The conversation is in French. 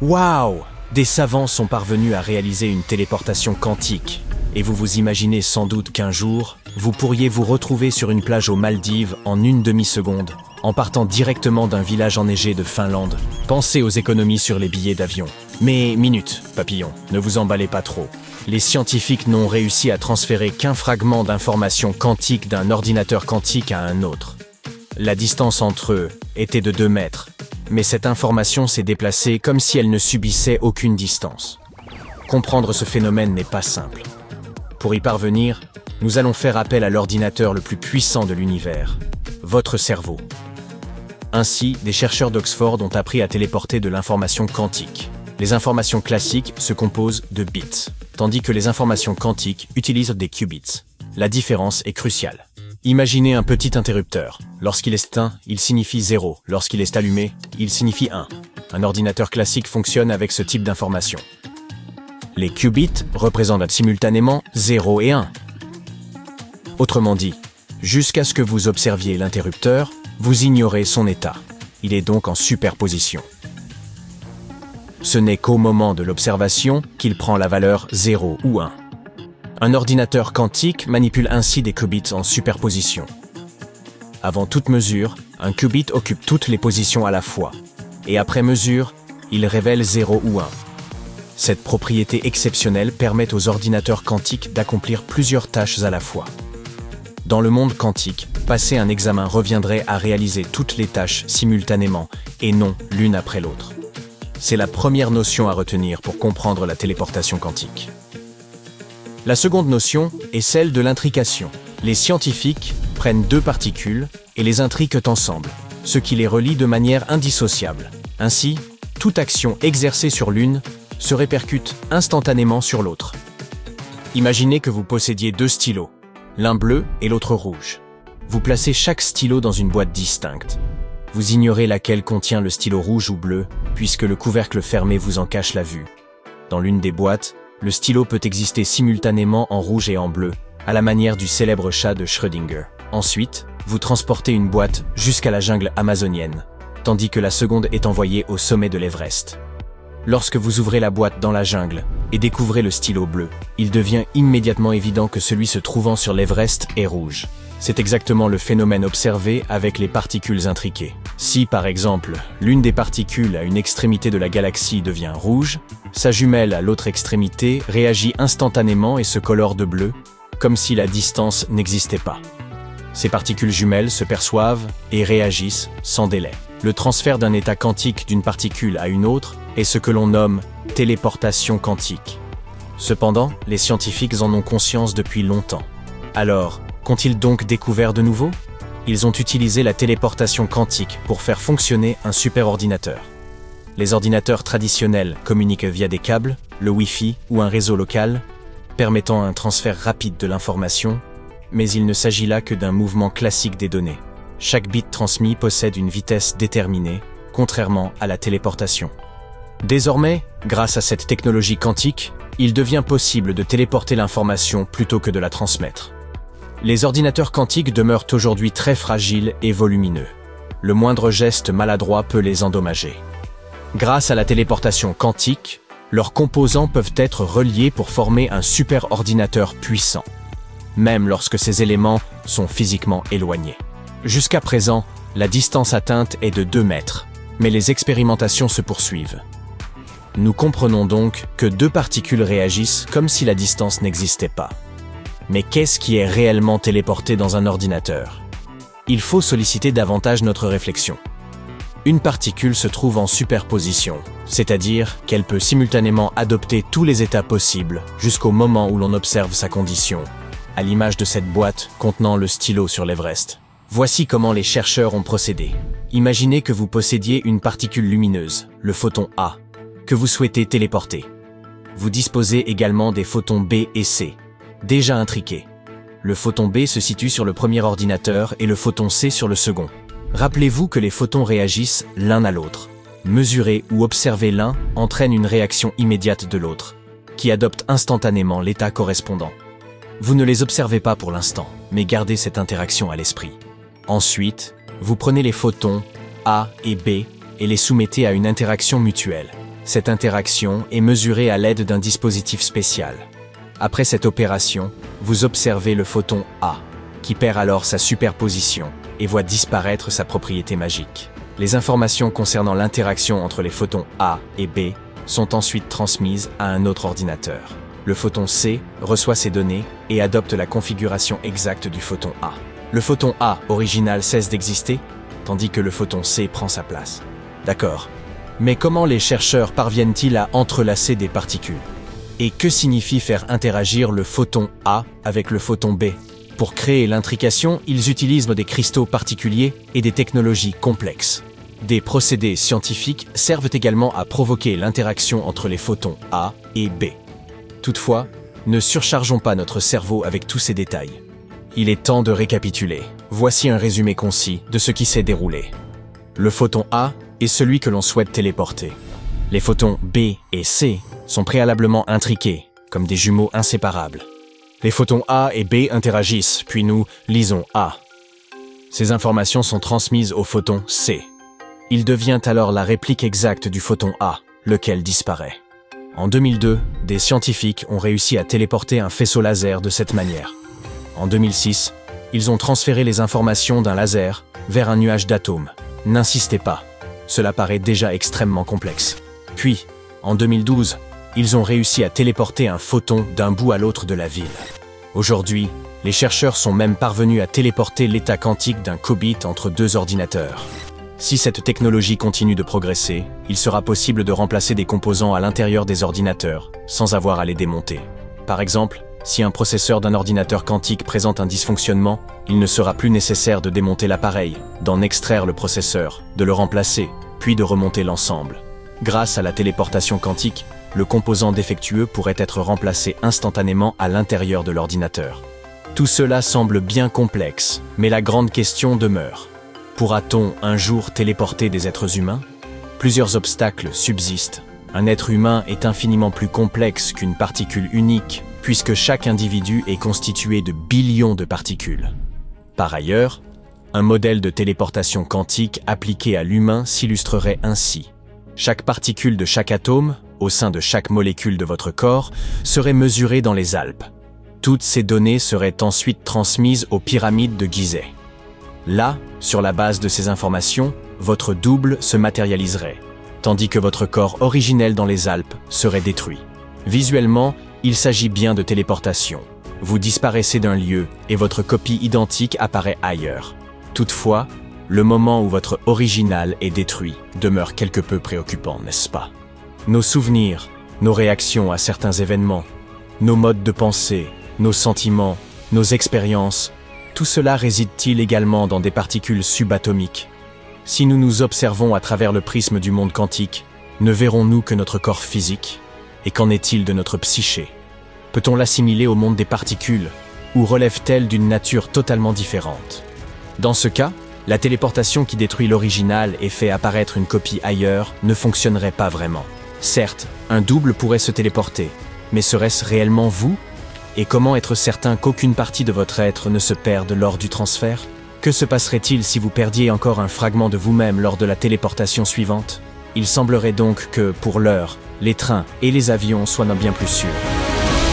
Waouh! Des savants sont parvenus à réaliser une téléportation quantique. Et vous vous imaginez sans doute qu'un jour, vous pourriez vous retrouver sur une plage aux Maldives en une demi-seconde, en partant directement d'un village enneigé de Finlande. Pensez aux économies sur les billets d'avion. Mais minute, papillon, ne vous emballez pas trop. Les scientifiques n'ont réussi à transférer qu'un fragment d'information quantique d'un ordinateur quantique à un autre. La distance entre eux était de 2 mètres, mais cette information s'est déplacée comme si elle ne subissait aucune distance. Comprendre ce phénomène n'est pas simple. Pour y parvenir, nous allons faire appel à l'ordinateur le plus puissant de l'univers, votre cerveau. Ainsi, des chercheurs d'Oxford ont appris à téléporter de l'information quantique. Les informations classiques se composent de bits, tandis que les informations quantiques utilisent des qubits. La différence est cruciale. Imaginez un petit interrupteur. Lorsqu'il est éteint, il signifie 0. Lorsqu'il est allumé, il signifie 1. Un ordinateur classique fonctionne avec ce type d'information. Les qubits représentent simultanément 0 et 1. Autrement dit, jusqu'à ce que vous observiez l'interrupteur, vous ignorez son état. Il est donc en superposition. Ce n'est qu'au moment de l'observation qu'il prend la valeur 0 ou 1. Un ordinateur quantique manipule ainsi des qubits en superposition. Avant toute mesure, un qubit occupe toutes les positions à la fois, et après mesure, il révèle 0 ou 1. Cette propriété exceptionnelle permet aux ordinateurs quantiques d'accomplir plusieurs tâches à la fois. Dans le monde quantique, passer un examen reviendrait à réaliser toutes les tâches simultanément, et non l'une après l'autre. C'est la première notion à retenir pour comprendre la téléportation quantique. La seconde notion est celle de l'intrication. Les scientifiques prennent 2 particules et les intriquent ensemble, ce qui les relie de manière indissociable. Ainsi, toute action exercée sur l'une se répercute instantanément sur l'autre. Imaginez que vous possédiez 2 stylos, l'un bleu et l'autre rouge. Vous placez chaque stylo dans une boîte distincte. Vous ignorez laquelle contient le stylo rouge ou bleu, puisque le couvercle fermé vous en cache la vue. Dans l'une des boîtes, le stylo peut exister simultanément en rouge et en bleu, à la manière du célèbre chat de Schrödinger. Ensuite, vous transportez une boîte jusqu'à la jungle amazonienne, tandis que la seconde est envoyée au sommet de l'Everest. Lorsque vous ouvrez la boîte dans la jungle et découvrez le stylo bleu, il devient immédiatement évident que celui se trouvant sur l'Everest est rouge. C'est exactement le phénomène observé avec les particules intriquées. Si, par exemple, l'une des particules à une extrémité de la galaxie devient rouge, sa jumelle à l'autre extrémité réagit instantanément et se colore de bleu, comme si la distance n'existait pas. Ces particules jumelles se perçoivent et réagissent sans délai. Le transfert d'un état quantique d'une particule à une autre est ce que l'on nomme téléportation quantique. Cependant, les scientifiques en ont conscience depuis longtemps. Alors, qu'ont-ils donc découvert de nouveau? Ils ont utilisé la téléportation quantique pour faire fonctionner un superordinateur. Les ordinateurs traditionnels communiquent via des câbles, le Wi-Fi ou un réseau local, permettant un transfert rapide de l'information, mais il ne s'agit là que d'un mouvement classique des données. Chaque bit transmis possède une vitesse déterminée, contrairement à la téléportation. Désormais, grâce à cette technologie quantique, il devient possible de téléporter l'information plutôt que de la transmettre. Les ordinateurs quantiques demeurent aujourd'hui très fragiles et volumineux. Le moindre geste maladroit peut les endommager. Grâce à la téléportation quantique, leurs composants peuvent être reliés pour former un superordinateur puissant, même lorsque ces éléments sont physiquement éloignés. Jusqu'à présent, la distance atteinte est de 2 mètres, mais les expérimentations se poursuivent. Nous comprenons donc que 2 particules réagissent comme si la distance n'existait pas. Mais qu'est-ce qui est réellement téléporté dans un ordinateur? Il faut solliciter davantage notre réflexion. Une particule se trouve en superposition, c'est-à-dire qu'elle peut simultanément adopter tous les états possibles jusqu'au moment où l'on observe sa condition, à l'image de cette boîte contenant le stylo sur l'Everest. Voici comment les chercheurs ont procédé. Imaginez que vous possédiez une particule lumineuse, le photon A, que vous souhaitez téléporter. Vous disposez également des photons B et C, déjà intriqués. Le photon B se situe sur le premier ordinateur et le photon C sur le second. Rappelez-vous que les photons réagissent l'un à l'autre. Mesurer ou observer l'un entraîne une réaction immédiate de l'autre, qui adopte instantanément l'état correspondant. Vous ne les observez pas pour l'instant, mais gardez cette interaction à l'esprit. Ensuite, vous prenez les photons A et B et les soumettez à une interaction mutuelle. Cette interaction est mesurée à l'aide d'un dispositif spécial. Après cette opération, vous observez le photon A, qui perd alors sa superposition et voit disparaître sa propriété magique. Les informations concernant l'interaction entre les photons A et B sont ensuite transmises à un autre ordinateur. Le photon C reçoit ces données et adopte la configuration exacte du photon A. Le photon A original cesse d'exister, tandis que le photon C prend sa place. D'accord. Mais comment les chercheurs parviennent-ils à entrelacer des particules? Et que signifie faire interagir le photon A avec le photon B? Pour créer l'intrication, ils utilisent des cristaux particuliers et des technologies complexes. Des procédés scientifiques servent également à provoquer l'interaction entre les photons A et B. Toutefois, ne surchargeons pas notre cerveau avec tous ces détails. Il est temps de récapituler. Voici un résumé concis de ce qui s'est déroulé. Le photon A est celui que l'on souhaite téléporter. Les photons B et C sont préalablement intriqués, comme des jumeaux inséparables. Les photons A et B interagissent, puis nous lisons A. Ces informations sont transmises au photon C. Il devient alors la réplique exacte du photon A, lequel disparaît. En 2002, des scientifiques ont réussi à téléporter un faisceau laser de cette manière. En 2006, ils ont transféré les informations d'un laser vers un nuage d'atomes. N'insistez pas, cela paraît déjà extrêmement complexe. Puis, en 2012, ils ont réussi à téléporter un photon d'un bout à l'autre de la ville. Aujourd'hui, les chercheurs sont même parvenus à téléporter l'état quantique d'un qubit entre deux ordinateurs. Si cette technologie continue de progresser, il sera possible de remplacer des composants à l'intérieur des ordinateurs, sans avoir à les démonter. Par exemple, si un processeur d'un ordinateur quantique présente un dysfonctionnement, il ne sera plus nécessaire de démonter l'appareil, d'en extraire le processeur, de le remplacer, puis de remonter l'ensemble. Grâce à la téléportation quantique, le composant défectueux pourrait être remplacé instantanément à l'intérieur de l'ordinateur. Tout cela semble bien complexe, mais la grande question demeure. Pourra-t-on un jour téléporter des êtres humains? Plusieurs obstacles subsistent. Un être humain est infiniment plus complexe qu'une particule unique, puisque chaque individu est constitué de billions de particules. Par ailleurs, un modèle de téléportation quantique appliqué à l'humain s'illustrerait ainsi. Chaque particule de chaque atome, au sein de chaque molécule de votre corps, serait mesurée dans les Alpes. Toutes ces données seraient ensuite transmises aux pyramides de Gizeh. Là, sur la base de ces informations, votre double se matérialiserait, tandis que votre corps originel dans les Alpes serait détruit. Visuellement, il s'agit bien de téléportation. Vous disparaissez d'un lieu et votre copie identique apparaît ailleurs. Toutefois, le moment où votre original est détruit demeure quelque peu préoccupant, n'est-ce pas? Nos souvenirs, nos réactions à certains événements, nos modes de pensée, nos sentiments, nos expériences, tout cela réside-t-il également dans des particules subatomiques? Si nous nous observons à travers le prisme du monde quantique, ne verrons-nous que notre corps physique? Et qu'en est-il de notre psyché? Peut-on l'assimiler au monde des particules, ou relève-t-elle d'une nature totalement différente? Dans ce cas, la téléportation qui détruit l'original et fait apparaître une copie ailleurs ne fonctionnerait pas vraiment. Certes, un double pourrait se téléporter, mais serait-ce réellement vous? Et comment être certain qu'aucune partie de votre être ne se perde lors du transfert? Que se passerait-il si vous perdiez encore un fragment de vous-même lors de la téléportation suivante? Il semblerait donc que, pour l'heure, les trains et les avions soient bien plus sûrs.